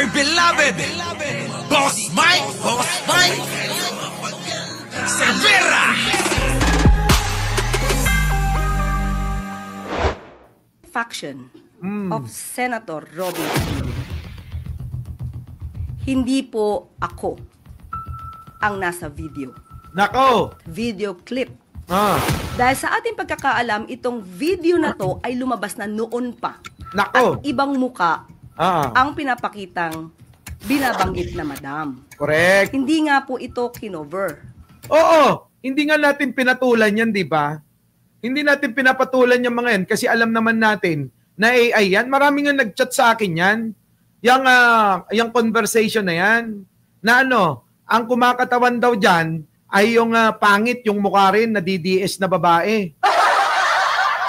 my beloved Boss Mike Cervera. Faction of Senator Robin Padilla. Hindi po ako ang nasa video. Nako! Video clip. Ah. Dahil sa ating pagkakaalam, itong video na to ay lumabas na noon pa. Nako! At ibang muka Ah. ang pinapakitang binabanggit na madam. Correct. Hindi nga po ito kinover. Oo, hindi nga natin pinatulan yan, di ba? Hindi natin pinapatulan yung mga yan kasi alam naman natin na AI yan. Marami nga nag-chat sa akin yan. Yung conversation na yan. Na ano, ang kumakatawan daw dyan ay yung pangit, yung mukha rin na DDS na babae.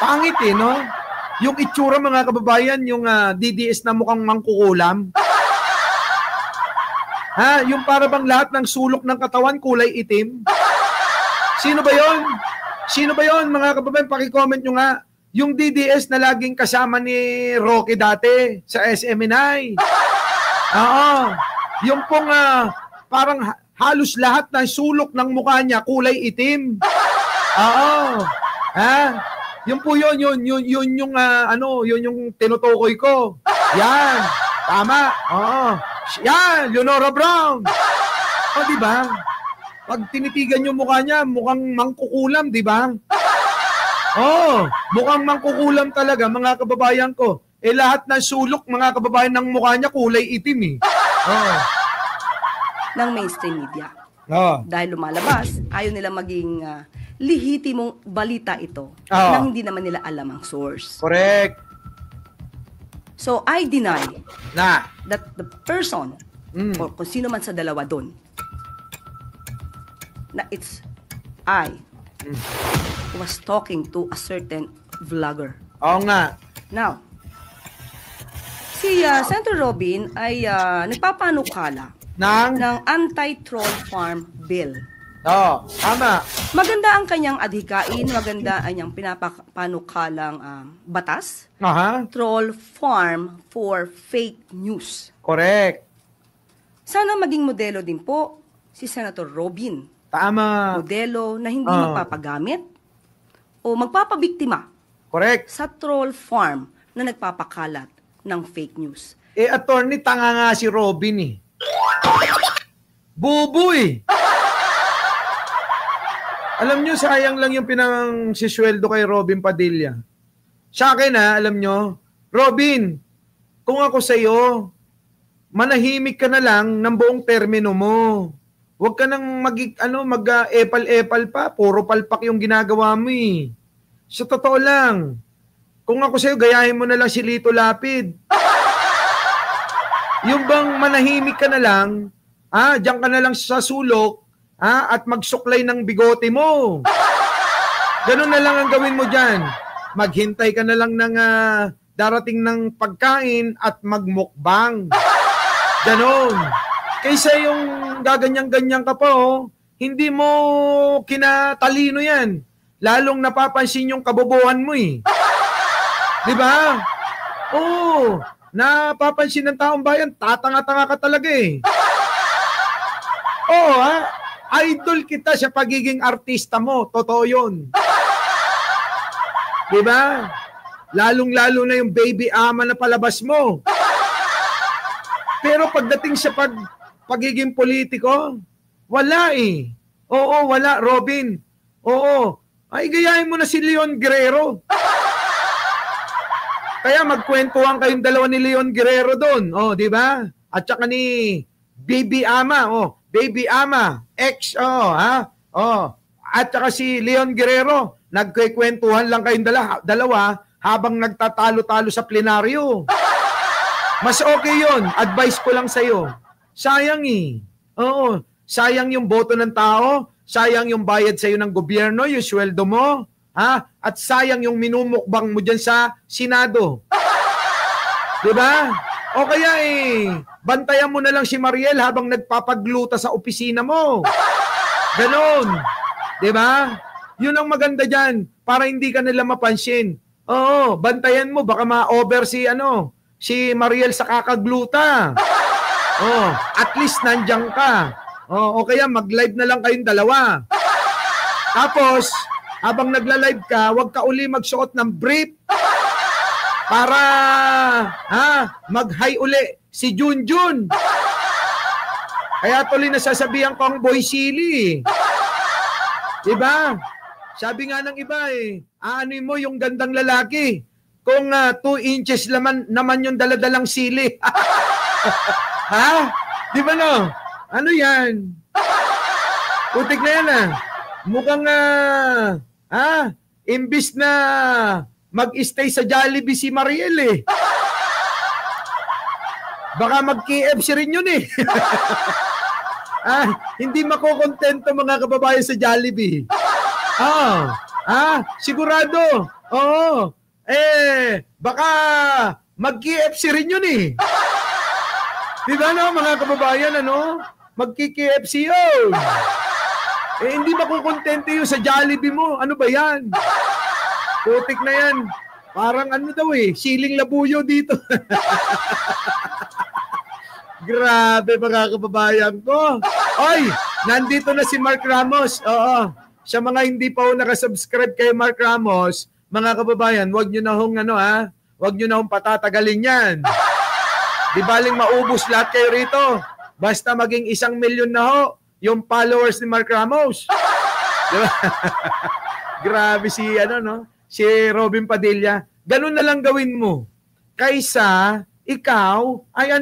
Pangit eh, no? Yung itsura mga kababayan, yung DDS na mukhang mangkukulam. Ha? Yung para bang lahat ng sulok ng katawan kulay itim. Sino ba yon? Sino ba yon mga kababayan? Paki-comment nyo nga. Yung DDS na laging kasama ni Rocky dati sa SMNI. Oo. Yung pong parang halos lahat ng sulok ng mukha niya kulay itim. Oo. Ha? Yun po yun yung yung tinutukoy ko. Yan. Tama. Oo. Yan, Leonora Brown. O, di ba? Pag tinitigan yung mukha niya, mukhang mangkukulam, di ba? Oh, mukhang mangkukulam talaga, mga kababayan ko. Eh, lahat ng sulok, mga kababayan ng mukha niya, kulay itim, eh. Oh. Ng mainstream media. Oh. Dahil lumalabas, ayaw nila maging lihitimong balita ito Oh. na hindi naman nila alam ang source. Correct. So, I deny Na. that the person or kung sino man sa dalawa doon na it's I was talking to a certain vlogger. Oo nga. Now, si Senator Robin ay nagpapanukala Nang? ng anti-troll farm bill. Oo, tama. Maganda ang kanyang adhikain, maganda ang kanyang pinapanukalang batas. Aha. Troll farm for fake news. Correct. Sana maging modelo din po si Senator Robin. Tama. Modelo na hindi magpapagamit o magpapabiktima Correct. sa troll farm na nagpapakalat ng fake news. Eh, attorney, tanga nga si Robin, eh. Buboy. Alam nyo, sayang lang yung pinang-sisweldo kay Robin Padilla. Sa akin alam nyo, Robin, kung ako sa'yo, manahimik ka na lang ng buong termino mo. Huwag ka nang mag-epal-epal pa. Puro palpak yung ginagawa mo eh. Sa totoo lang, kung ako sa'yo, gayahin mo na lang si Lito Lapid. Yung bang manahimik ka na lang, diyan ka na lang sa sulok, at magsuklay ng bigote mo. Ganun na lang ang gawin mo dyan. Maghintay ka na lang ng darating ng pagkain at magmukbang. Ganun. Kaysa yung gaganyan-ganyan ka pa, hindi mo kinatalino yan. Lalong napapansin yung kabobohan mo eh. Di ba? Oo. Napapansin ng taong bayan, tatanga-tanga ka talaga eh. Oo idol kita sa pagiging artista mo. Totoo yun. Diba? Lalong-lalo na yung baby ama na palabas mo. Pero pagdating sa pagiging politiko, wala eh. Oo, wala, Robin. Oo. Ay, gayahin mo na si Leon Guerrero. Kaya magkwentuhan kayong dalawa ni Leon Guerrero doon. Oh, di ba? At saka ni Baby Ama. Oh, Baby Ama. At saka si Leon Guerrero, nagkikwentuhan lang kayong dalawa habang nagtatalo-talo sa plenaryo. Mas okay yon. Advice ko lang sa'yo. Sayang eh. Oo. Sayang yung boto ng tao. Sayang yung bayad sa'yo ng gobyerno, yung sweldo mo. At sayang yung minumukbang mo dyan sa Senado. Diba? O kaya bantayan mo na lang si Mariel habang nagpapagluta sa opisina mo. Ganon. Diba? Yun ang maganda dyan para hindi ka nila mapansin. Oo, bantayan mo. Baka ma-over si Mariel sa kakagluta. Oh, at least nandiyan ka. Oh, o kaya mag-live na lang kayong dalawa. Tapos, habang nagla-live ka, huwag ka uli magsuot ng brief para mag-hi uli si Junjun. Kaya tuloy nasasabihan ko ang Boy Silly. Diba? Sabi nga ng iba aanuin mo yung gandang lalaki kung 2 inches naman yung daladalang sili. Ha? Di ba no? Ano yan? Putik na yan Mukhang imbis na mag-stay sa Jollibee si Mariel Baka mag-KFC rin yun hindi makokontento mga kababayan sa Jollibee. Sigurado. Oo. Baka mag-KFC rin yun Di ba no, mga kababayan, Mag-KFC yun. Hindi makukontento yun sa Jollibee mo. Ano ba yan? Putik na yan. Parang siling labuyo dito. Grabe mga kababayan ko. Oy, nandito na si Mark Ramos. Oo. Sa mga hindi pa nakasubscribe kay Mark Ramos, mga kababayan, wag nyo na wag nyo na patatagalin yan. Di baling maubos lahat kayo rito. Basta maging 1 milyon na yung followers ni Mark Ramos. Diba? Grabe si Robin Padilla. Ganun na lang gawin mo. Kaysa ikaw ay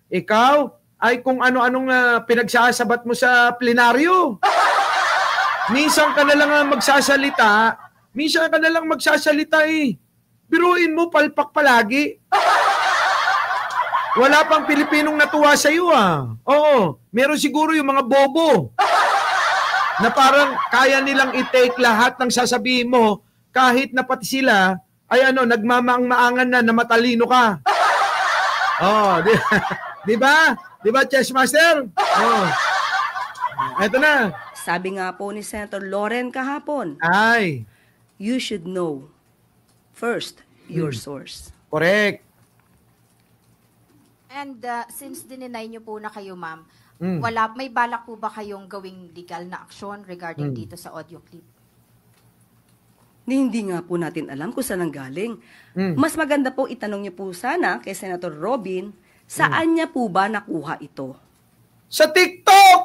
ikaw ay kung ano-anong pinagsasabat mo sa plenaryo. Minsan ka na lang magsasalita. Biruin mo, palpak palagi. Wala pang Pilipinong natuwa sa iyo Oo, meron siguro yung mga bobo na parang kaya nilang i-take lahat ng sasabihin mo kahit na pati sila ay nagmamaang-maangan na matalino ka. Di ba? Di ba, Chess Master? Eto na. Sabi nga po ni Senator Loren kahapon, you should know first your source. Correct. And since dininay niyo po na kayo, ma'am, may balak po ba kayong gawing legal na aksyon regarding dito sa audio clip? Hindi nga po natin alam kung saan ang galing. Mas maganda po itanong niyo po sana kay Senator Robin, saan niya po ba nakuha ito? Sa TikTok!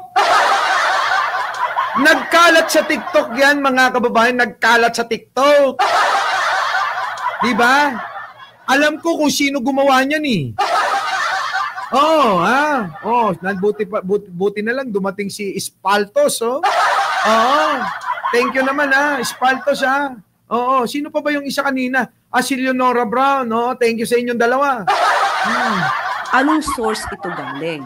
Nagkalat sa TikTok yan, mga kababayan. Nagkalat sa TikTok. Diba? Alam ko kung sino gumawa niyan buti na lang dumating si Espaltos, Thank you naman, Espaltos, Oo, sino pa ba yung isa kanina? Si Leonora Brown, Thank you sa inyong dalawa. Anong source ito galing?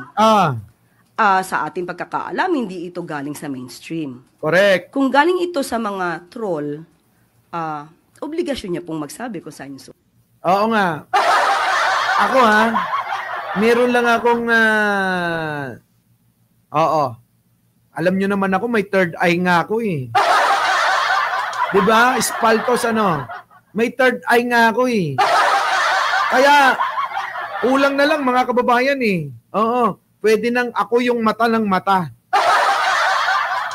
Sa ating pagkakaalam, hindi ito galing sa mainstream. Correct. Kung galing ito sa mga troll, obligasyon niya pong magsabi kung saan yung source. Oo nga. Ako meron lang akong alam nyo naman ako, may third eye nga ako Diba? Espaltos may third eye nga ako Kaya, ulang na lang mga kababayan pwede nang ako yung mata ng mata.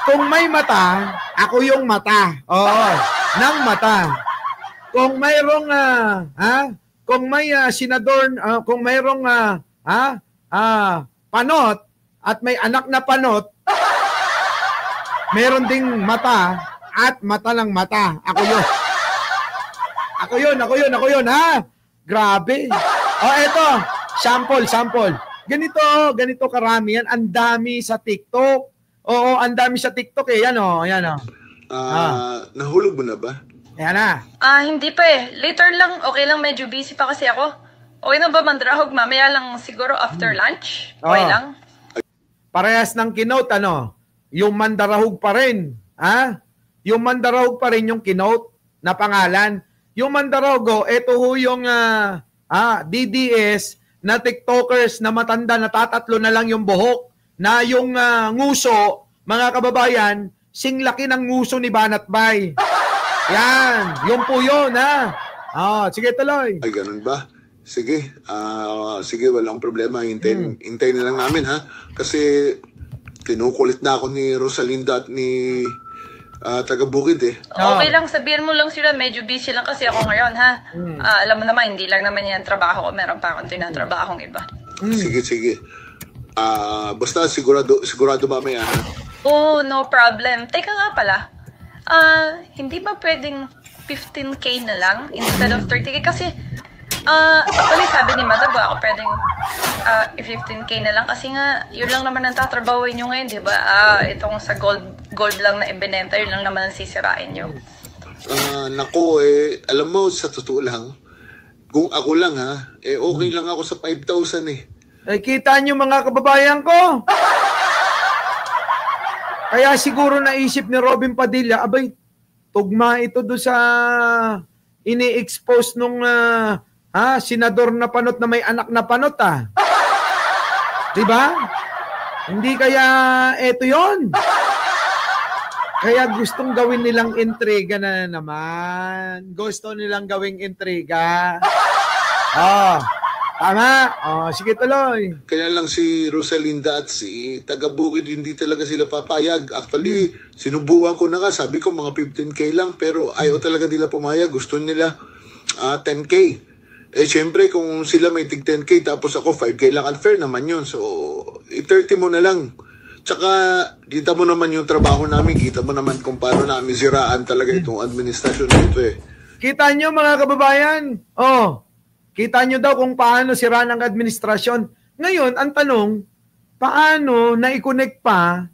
Kung may mata, ako yung mata. Ng mata. Kung mayroong kung may senador, kung mayroong panot at may anak na panot, meron ding mata at mata ng mata. Ako yun, Grabe. Eto, sample. Ganito karami yan. Ang dami sa TikTok. Oo, ang dami sa TikTok Yan. Nahulog mo na ba? Ayan na. Hindi pa Later lang, okay lang. Medyo busy pa kasi ako. Okay na ba mandrahog? Mamaya lang siguro after lunch? Okay lang? Parehas ng kinote, Yung mandarahog pa rin. Yung mandarahog pa rin yung kinote na pangalan. Yung mandarahog, ito yung DDS na TikTokers na matanda, natatatlo na lang yung buhok, na yung nguso, mga kababayan, singlaki ng nguso ni Banatbay. Yan, yun po yun, sige tuloy. Ay, ganun ba? Sige. Sige, walang problema. Hintayin na lang namin, ha? Kasi kinukulit na ako ni Rosalinda at ni taga Bukid, eh. Okay lang, sabihin mo lang sila, medyo busy lang kasi ako ngayon, ha? Alam mo naman, hindi lang naman yan trabaho ko. Meron pa akong tinatrabahong iba. Sige. Basta sigurado mamaya, ha? Oh, no problem. Teka nga pala, hindi ba pwedeng 15K na lang instead of 30K? Kasi, actually sabi ni Madam, ako pwedeng 15K na lang kasi nga, yun lang naman ang tatrabawin nyo ngayon, di ba? Itong sa gold lang na ibinenta, yun lang naman ang sisirain nyo. Nako, alam mo, sa totoo lang, kung ako lang, ha, okay lang ako sa 5,000, eh. Kita nyo mga kababayan ko. Kaya siguro naisip ni Robin Padilla, abay, tugma ito doon sa ini-expose nung senador na panot na may anak na panot, Diba? Hindi kaya eto yon. Kaya gustong gawin nilang intriga na naman. Gusto nilang gawing intriga. Tama. Sige tuloy. Kaya lang si Rosalinda at si taga Bukid, hindi talaga sila papayag. Actually, sinubukan ko na nga. Sabi ko mga 15K lang, pero ayaw talaga nila pumayag. Gusto nila 10K. Siyempre, kung sila may tig 10K, tapos ako 5K lang, unfair naman yun. So, 30 mo na lang. Tsaka, kita mo naman yung trabaho namin. Kita mo naman kung paano namin siraan talaga itong administrasyon nito, eh. Kita nyo mga kababayan. Kita nyo daw kung paano sira ng administrasyon. Ngayon, ang tanong, paano na-connect pa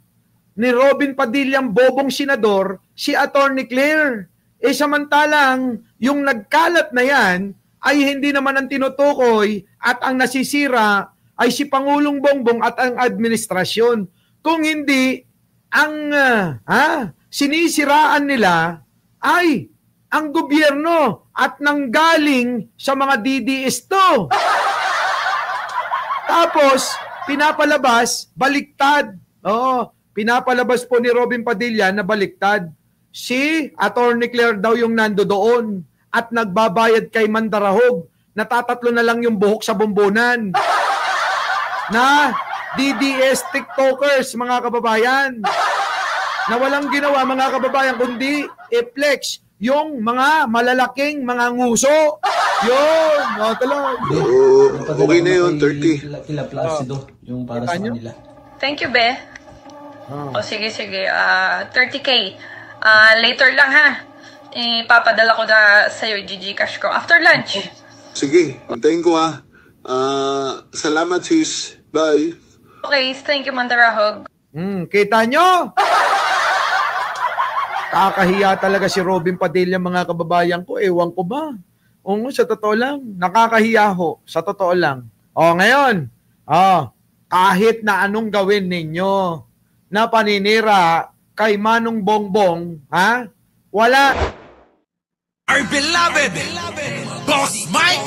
ni Robin Padillang bobong senador si Attorney Claire? Samantalang, yung nagkalat na yan ay hindi naman ang tinutukoy at ang nasisira ay si Pangulong Bongbong at ang administrasyon. Kung hindi, ang sinisiraan nila ay ang gobyerno at nanggaling sa mga DDS to. Tapos, pinapalabas, baliktad. Pinapalabas po ni Robin Padilla na baliktad. Si Attorney Claire daw yung nando doon at nagbabayad kay Mandarahog. Natatatlo na lang yung buhok sa bombonan. Na DDS TikTokers, mga kababayan. Na walang ginawa, mga kababayan, kundi i-flex yung mga malalaking mga nguso. Yun. Okay na yun, 30. Kila Placido, yung para sa kanila. Thank you, Be. Sige. 30K. Later lang, ha? Ipapadala ko na sa'yo, Gcash ko. After lunch. Sige, hintayin ko, ha. Salamat, sis. Bye. Okay, thank you, Mandarahog. Kita nyo? Kakahiya talaga si Robin Padilla, mga kababayan ko. Ewan ko ba? Sa totoo lang. Nakakahiya ho. Sa totoo lang. Ngayon. Kahit na anong gawin ninyo na paninira kay Manong Bongbong, wala. Our beloved Boss Mike.